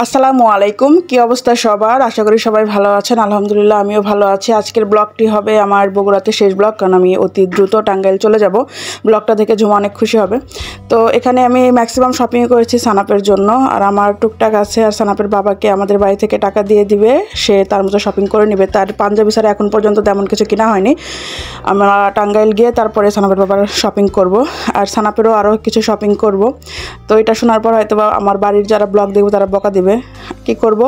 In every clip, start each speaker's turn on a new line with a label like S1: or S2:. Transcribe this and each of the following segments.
S1: আসসালামু আলাইকুম। কি অবস্থা সবার? আশা করি সবাই ভালো আছেন। আলহামদুলিল্লাহ আমিও ভালো আছি। আজকের ব্লগটি হবে আমার বগুড়াতে শেষ ব্লগ, কারণ আমি অতি দ্রুত টাঙ্গাইল চলে যাব। ব্লগটা দেখে ঝুমা অনেক খুশি হবে। তো এখানে আমি ম্যাক্সিমাম শপিং করেছি সানাপের জন্য, আর আমার টুকটাক আছে। আর সানাপের বাবাকে আমাদের বাড়ি থেকে টাকা দিয়ে দিবে, সে তার মতো শপিং করে নেবে। তার পাঞ্জাবি ছাড়া এখন পর্যন্ত তেমন কিছু কিনা হয়নি। আমরা টাঙ্গাইল গিয়ে তারপরে সানাপের বাবার শপিং করব, আর সানাপেরও আরও কিছু শপিং করব। তো এটা শোনার পর হয়তো আমার বাড়ির যারা ব্লগ দেখবে তারা বকা দিবে। কি করব,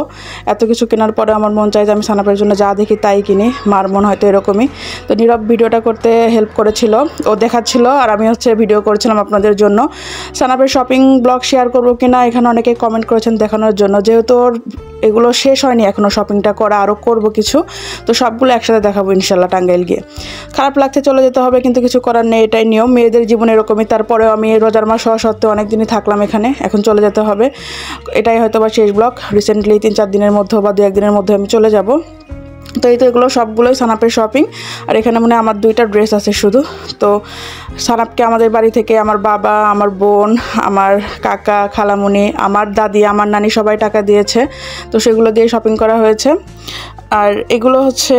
S1: এত কিছু কেনার পরে আমার মন চাই যে আমি সানাপের জন্য যা দেখি তাই কিনি। মার মন হয়তো এরকমই। তো নীরব ভিডিওটা করতে হেল্প করেছিল, ও দেখাচ্ছিল, আর আমি ভিডিও করেছিলাম আপনাদের জন্য। সানাপের শপিং ব্লগ শেয়ার করবো কিনা এখানে অনেকে কমেন্ট করেছেন দেখানোর জন্য, যেহেতু এগুলো শেষ হয়নি এখনও শপিংটা করা, আরও করব কিছু। তো সবগুলো একসাথে দেখাবো ইনশাল্লাহ টাঙ্গাইল গিয়ে। খারাপ লাগছে, চলে যেতে হবে, কিন্তু কিছু করার নেই, এটাই নিয়ম, মেয়েদের জীবন এরকমই। তারপরেও আমি রোজার মাস হওয়া সত্ত্বেও অনেক দিনই থাকলাম এখানে, এখন চলে যেতে হবে। এটাই হয়তো বা শেষ ব্লগ। রিসেন্টলি 3-4 দিনের মধ্যে বা 2-1 দিনের মধ্যে আমি চলে যাব। তো এই তো এগুলো সবগুলোই সানাপের শপিং। আর এখানে মনে হয় আমার 2টা ড্রেস আছে শুধু। তো সানাপকে আমাদের বাড়ি থেকে আমার বাবা, আমার বোন, আমার কাকা, খালামুনি, আমার দাদি, আমার নানি সবাই টাকা দিয়েছে। তো সেগুলো দিয়ে শপিং করা হয়েছে। আর এগুলো হচ্ছে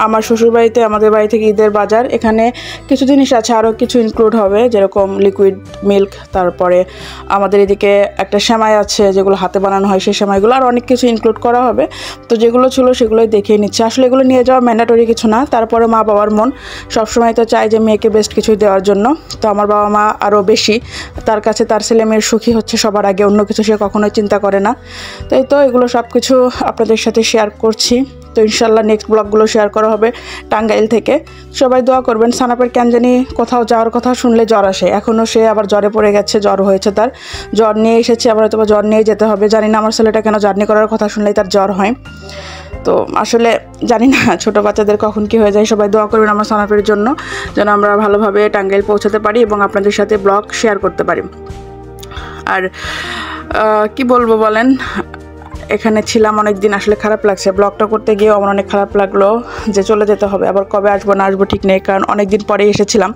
S1: আমার শ্বশুরবাড়িতে, আমাদের বাড়ি থেকে ঈদের বাজার। এখানে কিছু জিনিস আছে, আরও কিছু ইনক্লুড হবে, যেরকম লিকুইড মিল্ক, তারপরে আমাদের এদিকে একটা সেমাই আছে যেগুলো হাতে বানানো হয়, সেই সেমাইগুলো, আর অনেক কিছু ইনক্লুড করা হবে। তো যেগুলো ছিল সেগুলোই দেখিয়ে নিচ্ছে। আসলে এগুলো নিয়ে যাওয়া ম্যান্ডেটরি কিছু না, তারপরে মা বাবার মন সবসময় তো চায় যে মেয়েকে বেস্ট কিছু দেওয়ার জন্য। তো আমার বাবা মা আরও বেশি, তার কাছে তার ছেলে মেয়ের সুখী হচ্ছে সবার আগে, অন্য কিছু সে কখনোই চিন্তা করে না। তো এই তো এগুলো সব কিছু আপনাদের সাথে শেয়ার করছি। তো ইনশাল্লাহ নেক্সট ব্লগগুলো শেয়ার করা হবে টাঙ্গাইল থেকে। সবাই দোয়া করবেন। সানাপের কেন জানি কোথাও যাওয়ার কথা শুনলে জ্বর আসে, এখনও সে আবার জ্বরে পড়ে গেছে, জ্বর হয়েছে তার, জ্বর নিয়ে এসেছে, আবার হয়তো জ্বর নিয়ে যেতে হবে। জানি না আমার ছেলেটা কেন জার্নি করার কথা শুনলেই তার জ্বর হয়। তো আসলে জানি না ছোটো বাচ্চাদের কখন কী হয়ে যায়। সবাই দোয়া করবেন আমার সানাপের জন্য, যেন আমরা ভালোভাবে টাঙ্গাইল পৌঁছাতে পারি এবং আপনাদের সাথে ব্লগ শেয়ার করতে পারি। আর কি বলবো বলেন, এখানে ছিলাম অনেক দিন, আসলে খারাপ লাগছে। ব্লগটা করতে গিয়েও আমার অনেক খারাপ লাগলো যে চলে যেতে হবে। আবার কবে আসবো না আসবো ঠিক নেই, কারণ অনেক দিন পরেই এসেছিলাম।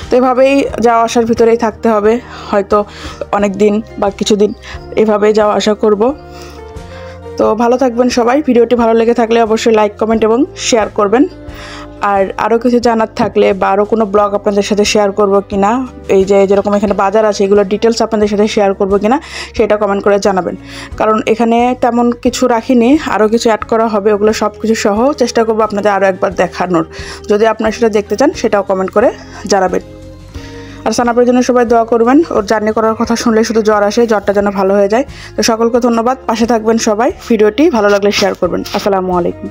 S1: তো এভাবেই যাওয়া আসার ভিতরেই থাকতে হবে, হয়তো অনেক দিন বা কিছুদিন এভাবেই যাওয়া আসা করব। তো ভালো থাকবেন সবাই। ভিডিওটি ভালো লেগে থাকলে অবশ্যই লাইক, কমেন্ট এবং শেয়ার করবেন। আর আরও কিছু জানার থাকলে বা আরও কোনো ব্লগ আপনাদের সাথে শেয়ার করব কিনা, এই যে যেরকম এখানে বাজার আছে এগুলো ডিটেলস আপনাদের সাথে শেয়ার করব কিনা সেটা কমেন্ট করে জানাবেন। কারণ এখানে তেমন কিছু রাখিনি, আরও কিছু অ্যাড করা হবে, ওগুলো সব কিছু সহ চেষ্টা করব আপনাদের আরও একবার দেখানোর। যদি আপনারা সেটা দেখতে চান সেটাও কমেন্ট করে জানাবেন। আর সানাপের জন্য সবাই দোয়া করবেন। ওর জার্নি করার কথা শুনলে শুধু জ্বর আসে, জ্বরটা যেন ভালো হয়ে যায়। তো সকলকে ধন্যবাদ, পাশে থাকবেন সবাই। ভিডিওটি ভালো লাগলে শেয়ার করবেন। আসসালামু আলাইকুম।